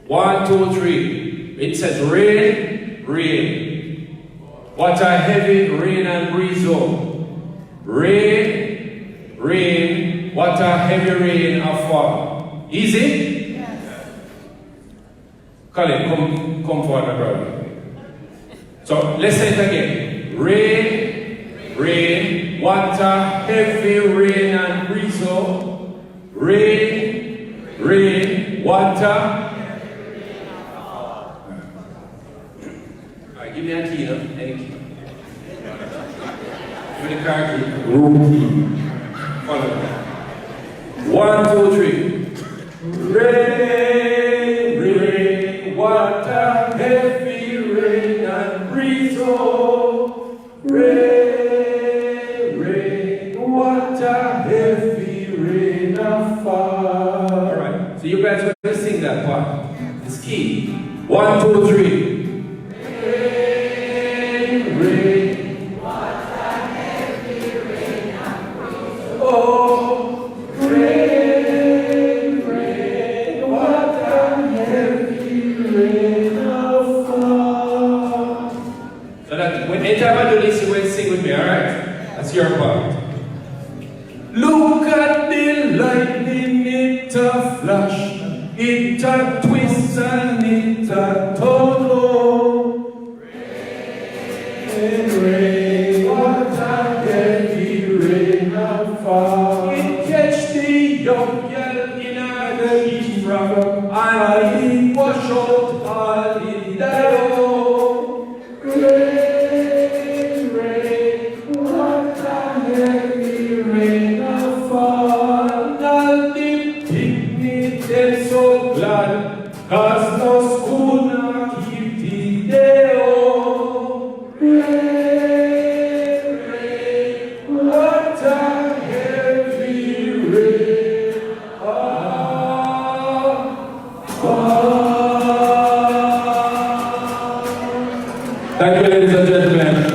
1, 2, 3. It says rain, rain. What a heavy rain and breeze out. Rain, rain. What a heavy rain and fall. Easy? Yes. Colin, come forward, my brother. So let's say it again. Rain, rain. What a heavy rain and breeze out. Rain, rain. What a... Give me a key, no? Any key. Give me the car key. Room key. Follow me. 1, 2, 3. Rain, rain, what a heavy rain and breeze. Oh, rain, rain, what a heavy rain and fall. Alright, so you guys are going to sing that part. It's key. 1, 2, 3. That's your part. Look at the lightning, it a flash, it a twist and it a turn. Rain, rain, what a heavy rain and fall. It catch the young girl in a heat rock, and it wash out all in die. Cause no school now keep the day on. Rain, rain, what a heavy rain. Thank you, ladies and gentlemen.